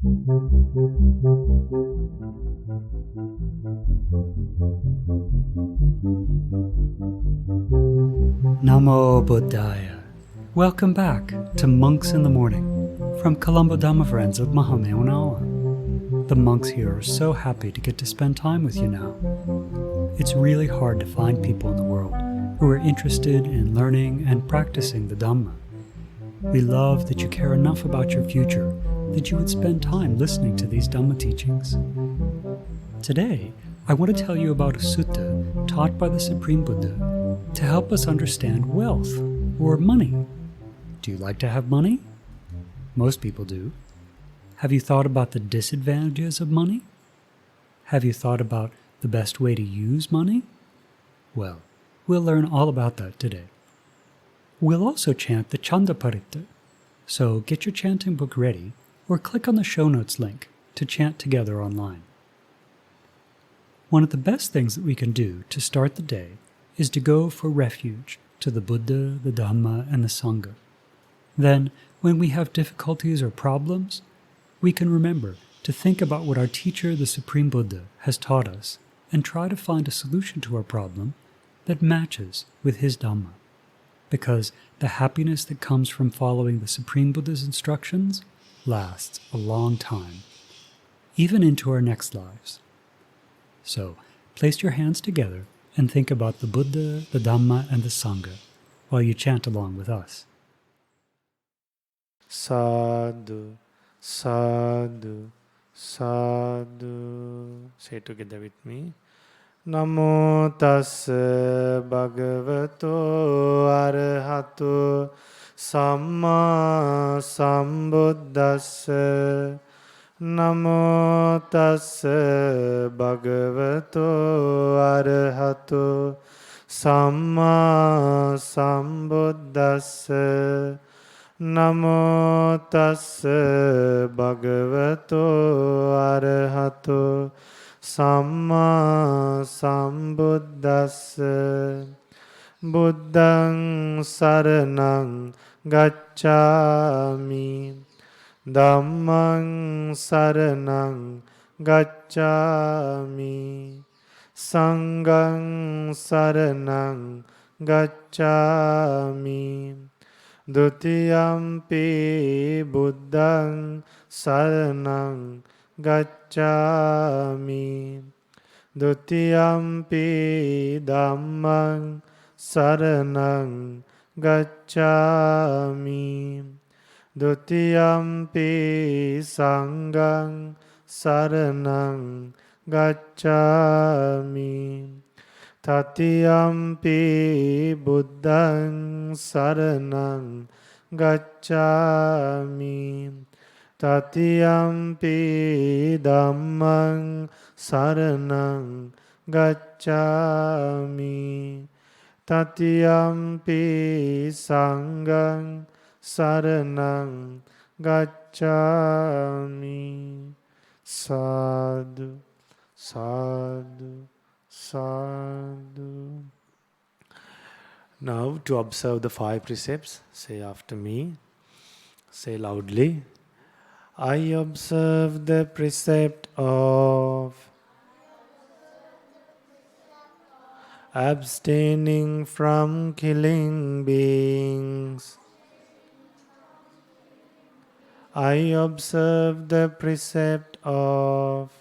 Namo Buddhaya. Welcome back to Monks in the Morning from Colombo Dhamma Friends of Mahameonawa. The monks here are so happy to get to spend time with you now. It's really hard to find people in the world who are interested in learning and practicing the Dhamma. We love that you care enough about your future that you would spend time listening to these Dhamma teachings. Today, I want to tell you about a sutta taught by the Supreme Buddha to help us understand wealth or money. Do you like to have money? Most people do. Have you thought about the disadvantages of money? Have you thought about the best way to use money? Well, we'll learn all about that today. We'll also chant the Chanda Paritta, so get your chanting book ready or click on the show notes link to chant together online. One of the best things that we can do to start the day is to go for refuge to the Buddha, the Dhamma, and the Sangha. Then, when we have difficulties or problems, we can remember to think about what our teacher, the Supreme Buddha, has taught us and try to find a solution to our problem that matches with his Dhamma. Because the happiness that comes from following the Supreme Buddha's instructions lasts a long time, even into our next lives. So, place your hands together and think about the Buddha, the Dhamma, and the Sangha while you chant along with us. Sadhu, sadhu, sadhu. Say together with me. Namo tassa bhagavato arahato samma sambuddhassa. Namo tassa bhagavato arahato samma sambuddhassa. Namo tassa bhagavato arahato samma sambuddhassa. Buddhaṃ saranam gacchāmi. Dhammaṃ saranam gacchāmi. Sanghaṃ saranam gacchāmi. Dutiyampi buddhaṃ saranam gacchāmi. Dutiyampi dhammaṃ saranam gacchāmi. Dutiyampi sanghaṃ saranam gacchāmi. Tatiyampi buddhaṃ saranam gacchāmi. Tatiyampi dhammaṃ saranam gacchāmi. Tatiyampi sanghaṃ saranam gacchāmi. Sadhu, sadhu, sadhu. Now to observe the 5 precepts, say after me. Say loudly. I observe the precept of abstaining from killing beings. I observe the precept of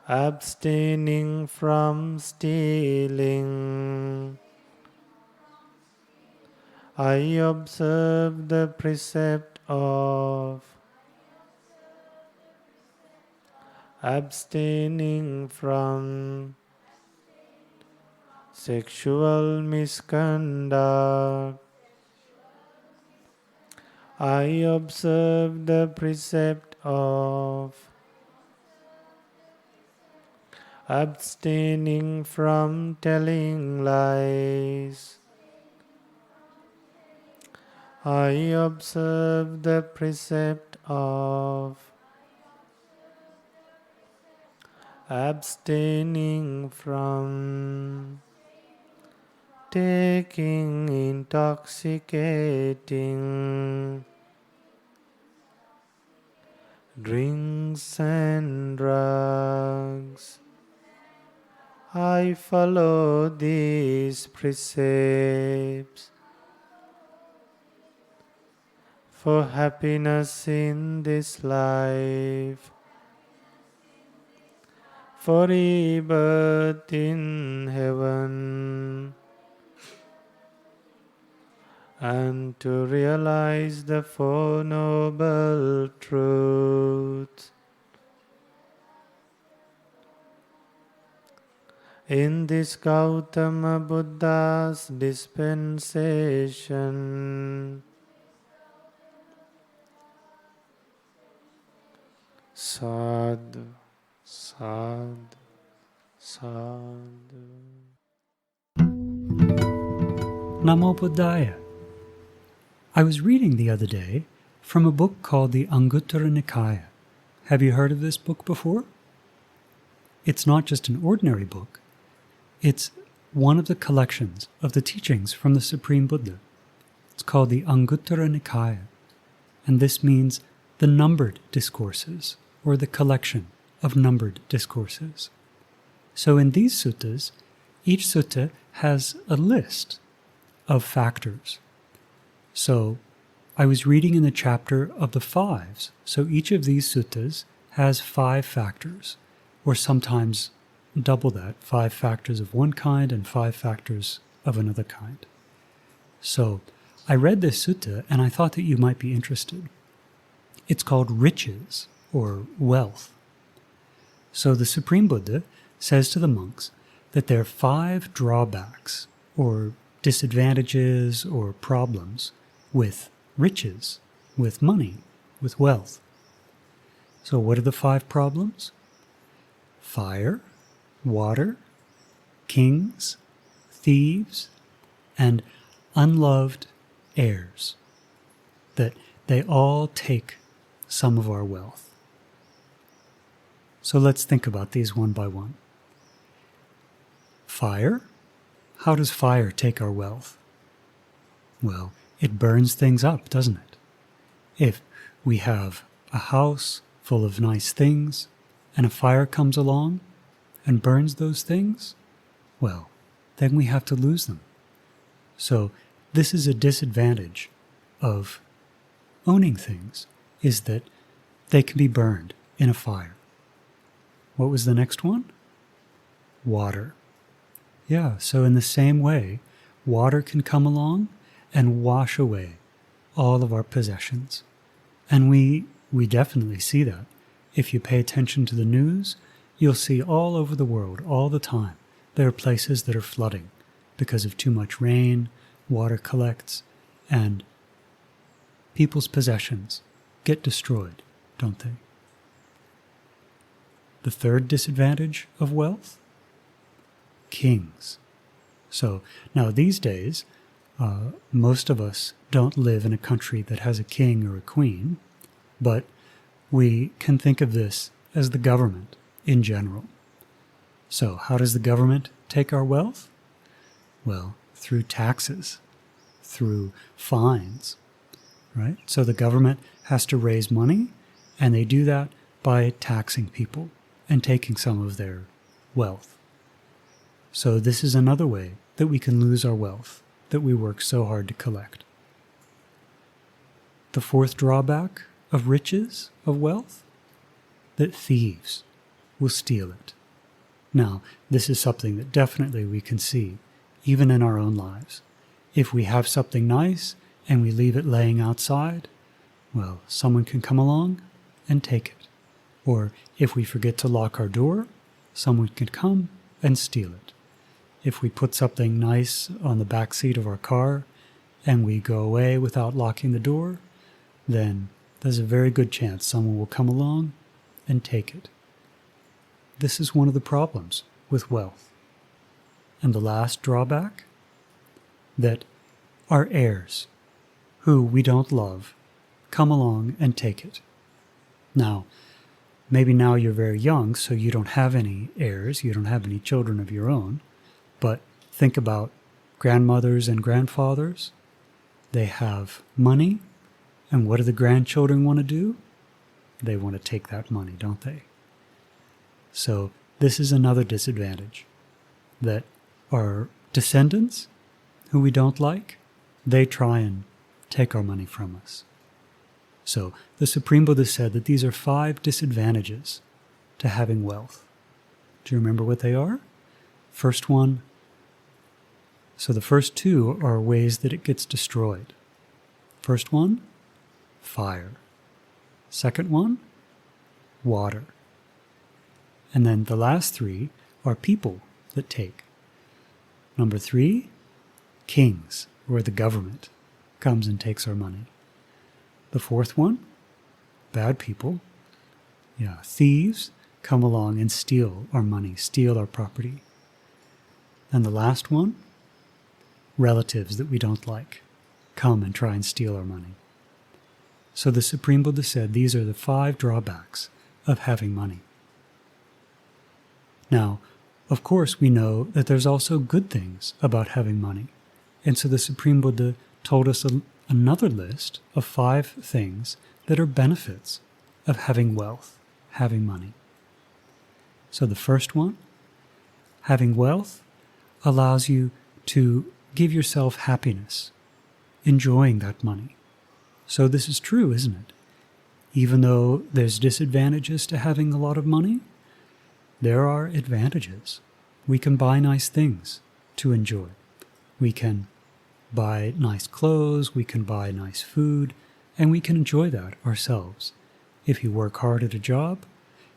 abstaining from stealing. I observe the precept of abstaining from sexual misconduct. I observe the precept of abstaining from telling lies. I observe the precept of abstaining from taking intoxicating drinks and drugs. I follow these precepts for happiness in this life, for rebirth in heaven, and to realize the Four Noble Truths. In this Gautama Buddha's dispensation, sadhu, sadhu, sadhu. Namo Buddhaya. I was reading the other day from a book called the Anguttara Nikaya. Have you heard of this book before? It's not just an ordinary book. It's one of the collections of the teachings from the Supreme Buddha. It's called the Anguttara Nikaya, and this means the numbered discourses, or the collection of numbered discourses. So in these suttas, each sutta has a list of factors. So I was reading in the chapter of the fives, so each of these suttas has 5 factors, or sometimes double that, 5 factors of one kind and 5 factors of another kind. So I read this sutta and I thought that you might be interested. It's called riches, or wealth. So the Supreme Buddha says to the monks that there are 5 drawbacks, or disadvantages, or problems with riches, with money, with wealth. So what are the 5 problems? Fire, water, kings, thieves, and unloved heirs. That they all take some of our wealth. So let's think about these one by one. Fire? How does fire take our wealth? Well, it burns things up, doesn't it? If we have a house full of nice things and a fire comes along and burns those things, well, then we have to lose them. So this is a disadvantage of owning things, is that they can be burned in a fire. What was the next one? Water. Yeah, so in the same way, water can come along and wash away all of our possessions. And we definitely see that. If you pay attention to the news, you'll see all over the world, all the time, there are places that are flooding because of too much rain, water collects, and people's possessions get destroyed, don't they? The third disadvantage of wealth? Kings. So now these days, most of us don't live in a country that has a king or a queen, but we can think of this as the government in general. So how does the government take our wealth? Well, through taxes, through fines, right? So the government has to raise money, and they do that by taxing people and taking some of their wealth. So this is another way that we can lose our wealth that we work so hard to collect. The fourth drawback of riches, of wealth, that thieves will steal it. Now, this is something that definitely we can see, even in our own lives. If we have something nice and we leave it laying outside, well, someone can come along and take it. Or if we forget to lock our door, someone can come and steal it. If we put something nice on the back seat of our car and we go away without locking the door, then there's a very good chance someone will come along and take it. This is one of the problems with wealth. And the last drawback? That our heirs, who we don't love, come along and take it. Now, maybe now you're very young, so you don't have any heirs, you don't have any children of your own, but think about grandmothers and grandfathers. They have money, and what do the grandchildren want to do? they want to take that money, don't they? So this is another disadvantage, that our descendants, who we don't like, they try and take our money from us. So the Supreme Buddha said that these are 5 disadvantages to having wealth. Do you remember what they are? First one, so the first 2 are ways that it gets destroyed. First one, fire. Second one, water. And then the last 3 are people that take. Number 3, kings, or the government comes and takes our money. The fourth one, bad people, thieves come along and steal our money, steal our property. And the last one, relatives that we don't like come and try and steal our money. So the Supreme Buddha said these are the 5 drawbacks of having money. Now, of course, we know that there's also good things about having money. And so the Supreme Buddha told us another list of 5 things that are benefits of having wealth, having money. So the first one, having wealth allows you to give yourself happiness, enjoying that money. So this is true, isn't it? Even though there's disadvantages to having a lot of money, there are advantages. We can buy nice things to enjoy. We can buy nice clothes, we can buy nice food, and we can enjoy that ourselves. If you work hard at a job,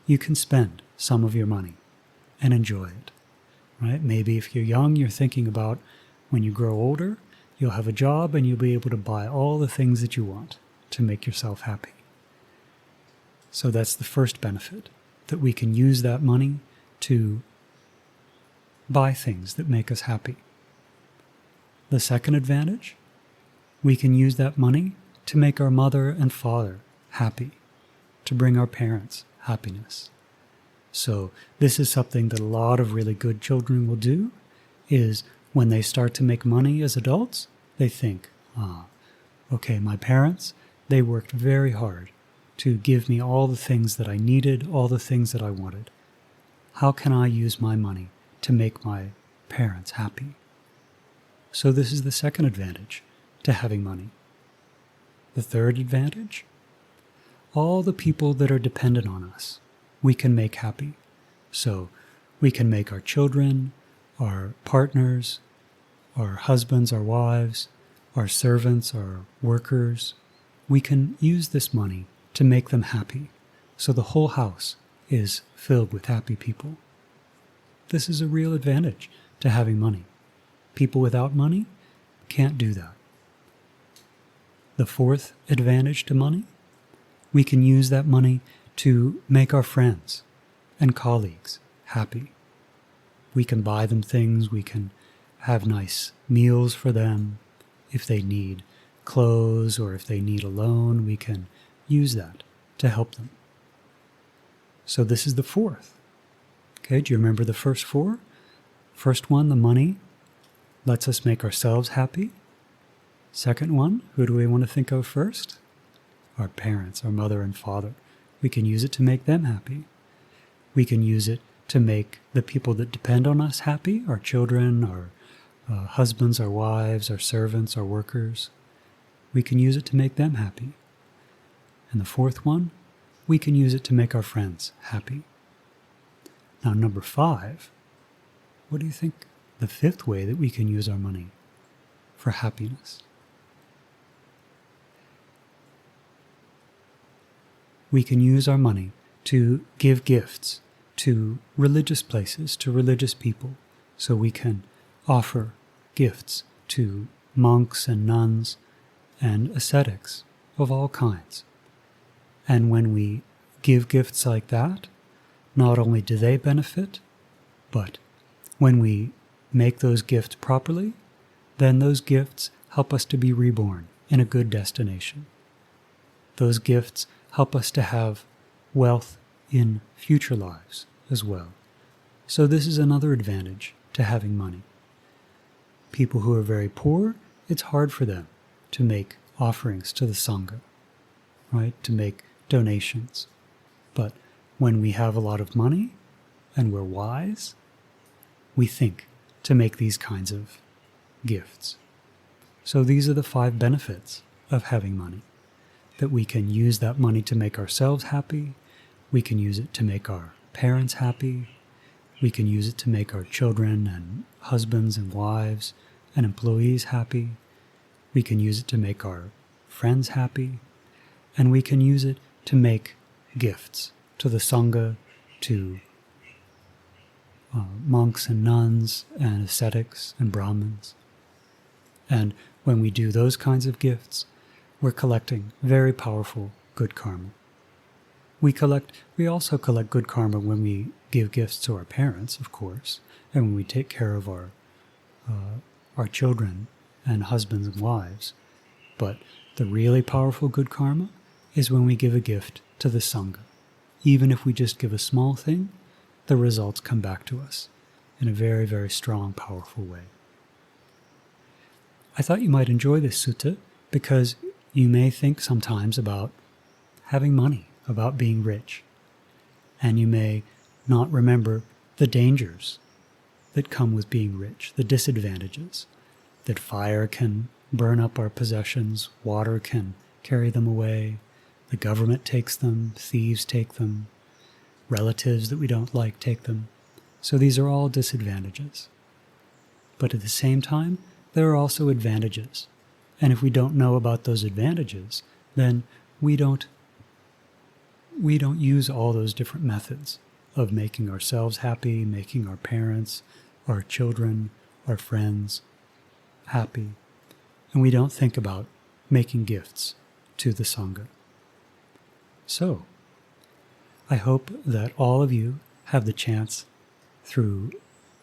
you can spend some of your money and enjoy it, right? Maybe if you're young, you're thinking about when you grow older, you'll have a job and you'll be able to buy all the things that you want to make yourself happy. So that's the first benefit, that we can use that money to buy things that make us happy. The second advantage, we can use that money to make our mother and father happy, to bring our parents happiness. So this is something that a lot of really good children will do, is when they start to make money as adults, they think, okay, my parents, they worked very hard to give me all the things that I needed, all the things that I wanted. How can I use my money to make my parents happy? So this is the second advantage to having money. The third advantage, all the people that are dependent on us, we can make happy. So we can make our children, our partners, our husbands, our wives, our servants, our workers. We can use this money to make them happy, so the whole house is filled with happy people. This is a real advantage to having money. People without money can't do that. The fourth advantage to money, we can use that money to make our friends and colleagues happy. We can buy them things, we can have nice meals for them. If they need clothes or if they need a loan, we can use that to help them. So this is the fourth. Okay, do you remember the first 4? First one, the money lets us make ourselves happy. Second one, who do we want to think of first? Our parents, our mother and father. We can use it to make them happy. We can use it to make the people that depend on us happy, our children, our husbands, our wives, our servants, our workers. We can use it to make them happy. And the fourth one, we can use it to make our friends happy. Now, number 5, what do you think the 5th way that we can use our money for happiness? We can use our money to give gifts to religious places, to religious people. So we can offer gifts to monks and nuns and ascetics of all kinds. And when we give gifts like that, not only do they benefit, but when we make those gifts properly, then those gifts help us to be reborn in a good destination. Those gifts help us to have wealth in future lives as well. So this is another advantage to having money. People who are very poor, it's hard for them to make offerings to the Sangha, right? To make donations. But when we have a lot of money and we're wise, we think to make these kinds of gifts. So these are the 5 benefits of having money. That we can use that money to make ourselves happy, we can use it to make our parents happy, we can use it to make our children and husbands and wives and employees happy, we can use it to make our friends happy, and we can use it to make gifts to the Sangha, to monks and nuns and ascetics and Brahmins. And when we do those kinds of gifts, we're collecting very powerful good karma. We also collect good karma when we give gifts to our parents, of course, and when we take care of our children and husbands and wives. But the really powerful good karma is when we give a gift to the Sangha. Even if we just give a small thing, the results come back to us in a very, very strong, powerful way. I thought you might enjoy this sutta because you may think sometimes about having money, about being rich, and you may not remember the dangers that come with being rich, the disadvantages, that fire can burn up our possessions, water can carry them away, the government takes them, thieves take them, relatives that we don't like take them. So these are all disadvantages. But at the same time, there are also advantages. And if we don't know about those advantages, then we don't use all those different methods of making ourselves happy, making our parents, our children, our friends happy. And we don't think about making gifts to the Sangha. So, I hope that all of you have the chance, through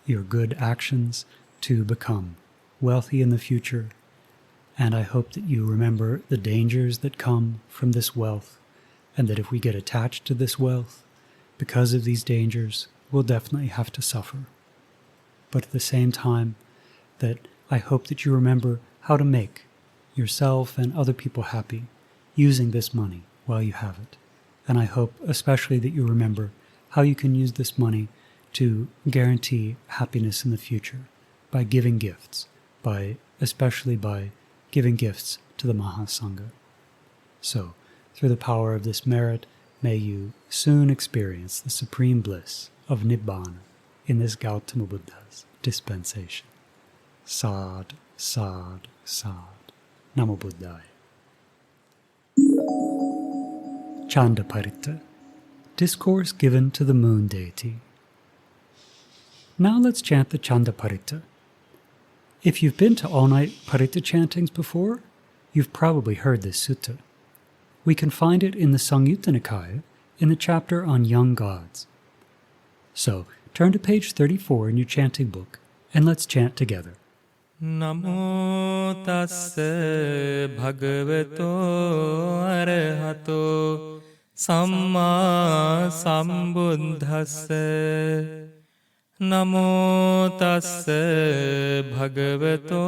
your good actions, to become wealthy in the future, and I hope that you remember the dangers that come from this wealth, and that if we get attached to this wealth, because of these dangers, we'll definitely have to suffer. But at the same time, that I hope that you remember how to make yourself and other people happy using this money while you have it. And I hope especially that you remember how you can use this money to guarantee happiness in the future by giving gifts, especially by giving gifts to the Mahasangha. So, through the power of this merit, may you soon experience the supreme bliss of Nibbana in this Gautama Buddha's dispensation. Sad, sad, sad. Namo Buddhaya. Chanda Paritta, discourse given to the moon deity. Now let's chant the Chanda Paritta. If you've been to all-night Paritta chantings before, you've probably heard this sutta. We can find it in the Samyutta Nikaya in the chapter on young gods. So, turn to page 34 in your chanting book, and let's chant together. Namo tassa bhagavato arahato samma sambuddhassa. Namo tassa bhagavato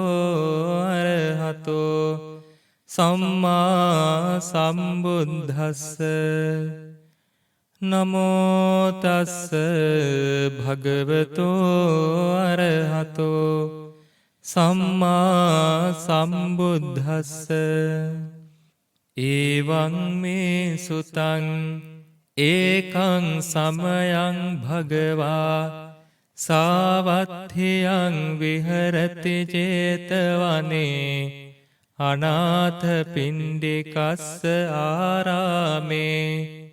arahato samma sambuddhassa. Namo tassa bhagavato arahato Samma sambuddhassa. Evaṁ me sutaṁ ekaṁ samayaṁ bhagavā savatthiyam viharati jetavane anatha pindikassa ārāme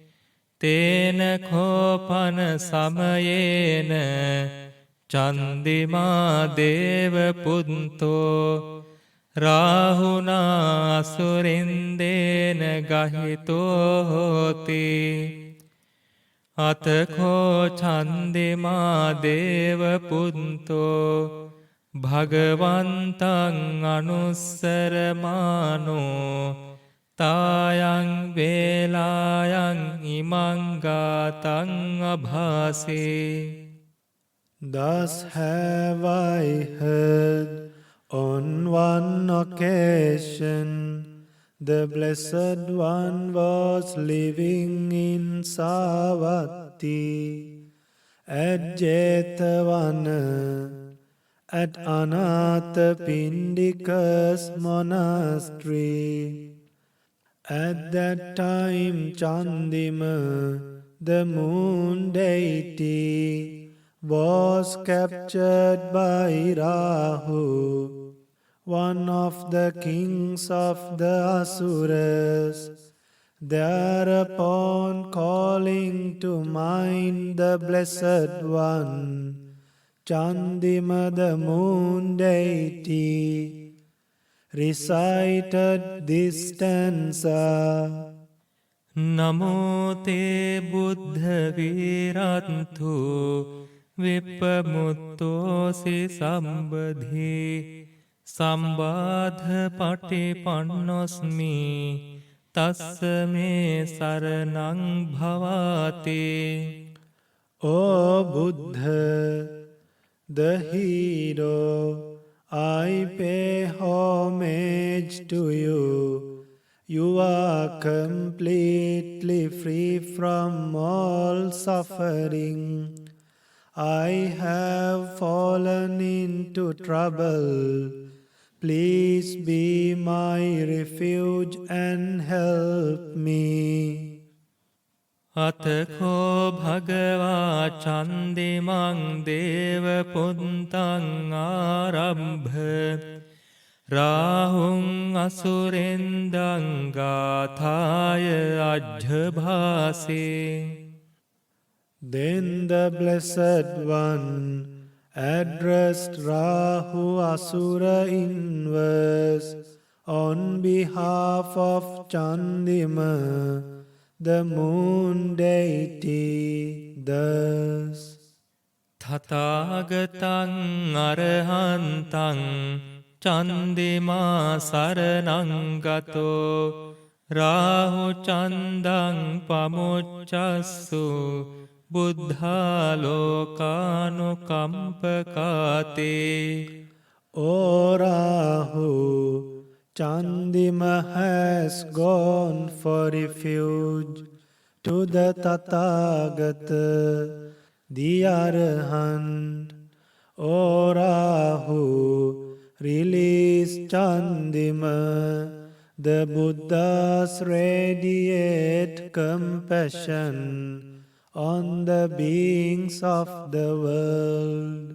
tena khopana samayena Chandima deva punto rahuna asurindena gahito hoti atakho chandima deva punto bhagavantang anussaramano tayang velayang imang gatang abhase. Thus have I heard on one occasion The Blessed One was living in Savatthi at Jetavana at Anathapindika's monastery. At that time Chandima, the moon deity, was captured by Rahu, one of the kings of the Asuras. Thereupon, calling to mind the Blessed One, Chandima the moon deity, recited this stanza. නමෝතේ බුද්ධවීරත්තු විපමුත්තෝසි සම්බධී සම්බාධ පටිපන්නොස්මි තස්ස මේ සරණං භවාතේ. O Buddha, the hero, I pay homage to you. You are completely free from all suffering. I have fallen into trouble. Please be my refuge and help me. අතකෝ භගවා චන්දිමං දේව පුන්තං ආරම්භ රාහුං අසුරෙන්දං ගාථාය අජ්ජභාසේ. Then the Blessed One addressed Rahu Asura in verse on behalf of Chandima, the moon deity, thus. තථාගතං අරහන්තං චන්දිමා සරණං ගතෝ Rahu චන්දං පමුච්චස්සු බුද්ධාලෝකානුකම්පකාතේ. O Rahu, Chandima has gone for refuge to the Tathagata, the Arahant. O Rahu, release Chandima, the Buddha's radiate compassion on the beings of the world.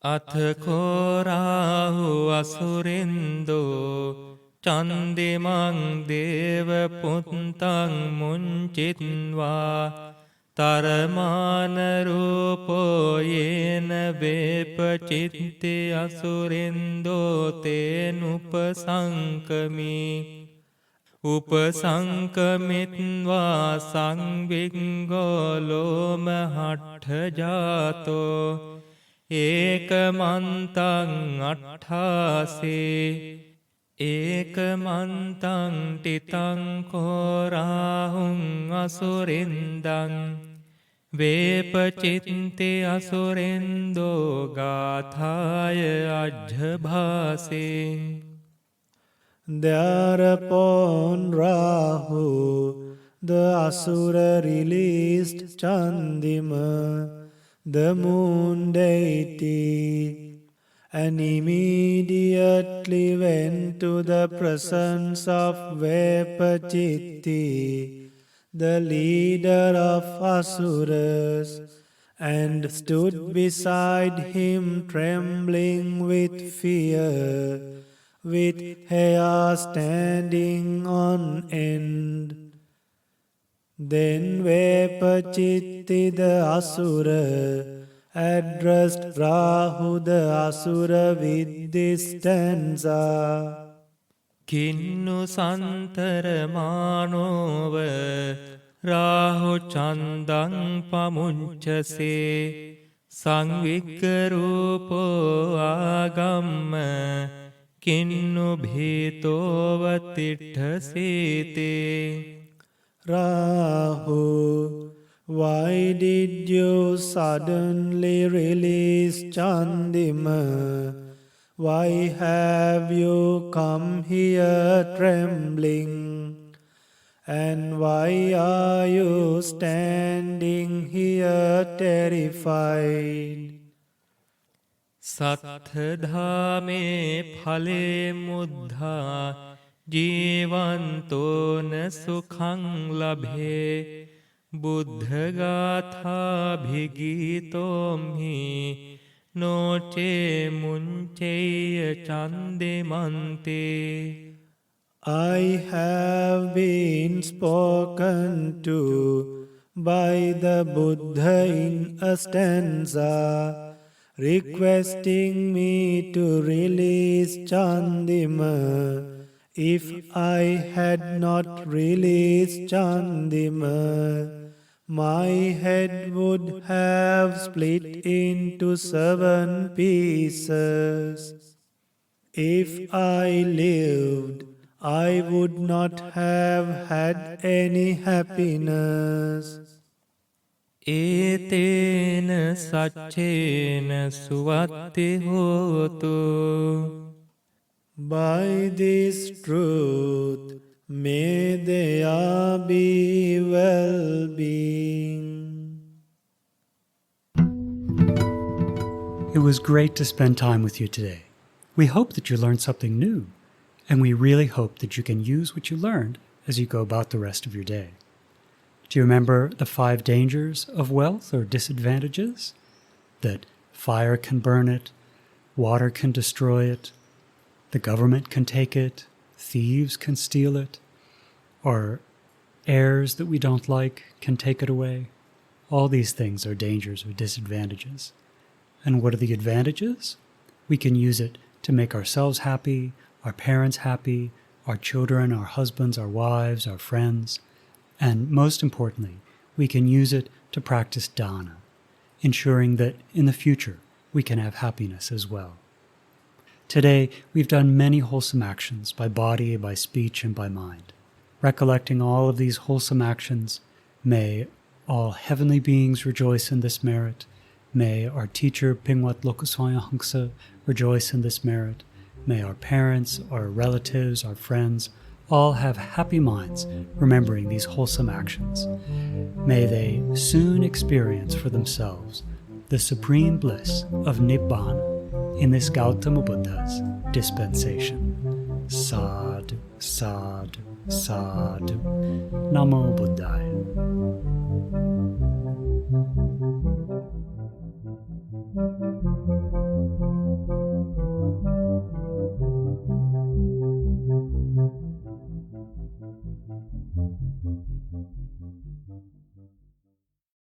අතකෝ රාහු අසුරෙන්දෝ චන්දිමං දේව පුන්තං මුංචිත්වා තරමාන රූපෝ යේන වේපචිත්තේ අසුරෙන්දෝ තේනුපසංකමි. උපසංකමිත්වා සංවිග්ගෝ ලෝමහට්ඨජාතෝ ඒකමන්තං අට්ඨාසේ. ඒකමන්තං ටිතං කෝරාහුං අසුරින්දං වේපචිත්තේ අසුරෙන්දෝ ගාථාය අජ්ජභාසේ. Thereupon Rahu, the Asura, released Chandima, the moon deity, and immediately went to the presence of Vepachitti, the leader of Asuras, and stood beside him trembling with fear, with hair standing on end. Then Vepachitti the Asura addressed Rahu the Asura with this stanza. කින්නු සන්තරමානෝව Rahu චන්දං පමුංචසේ සංවිග්ගරූපෝ ආගම්ම කින්නු භීතෝව තිට්ඨසීතේ. Rahu, why did you suddenly release Chandima? Why have you come here trembling? And why are you standing here terrified? සත්ථධාමේ ඵලේ මුද්ධා ජීවන්තෝන සුඛං ලභේ බුද්ධගාථාභිගීතෝම්හි නොචේ මුංචේය චන්දිමන්තේ. I have been spoken to by the Buddha in a stanza, requesting me to release Chandima. If I had not released Chandima, my head would have split into 7 pieces. If I lived, I would not have had any happiness. ඒතේන සච්චේන සුවත්ති හෝතු. By this truth, may there be well-being. It was great to spend time with you today. We hope that you learned something new, and we really hope that you can use what you learned as you go about the rest of your day. Do you remember the 5 dangers of wealth or disadvantages? That fire can burn it, water can destroy it, the government can take it, thieves can steal it, or heirs that we don't like can take it away. All these things are dangers or disadvantages. And what are the advantages? We can use it to make ourselves happy, our parents happy, our children, our husbands, our wives, our friends. And most importantly, we can use it to practice dana, ensuring that in the future we can have happiness as well. Today, we've done many wholesome actions by body, by speech, and by mind. Recollecting all of these wholesome actions, may all heavenly beings rejoice in this merit. May our teacher, Pingwat Lokaswaya Hangsa, rejoice in this merit. May our parents, our relatives, our friends, all have happy minds remembering these wholesome actions. May they soon experience for themselves the supreme bliss of Nibbana in this Gautama Buddha's dispensation. Sadhu, sadhu, sadhu. Namo Buddhaya.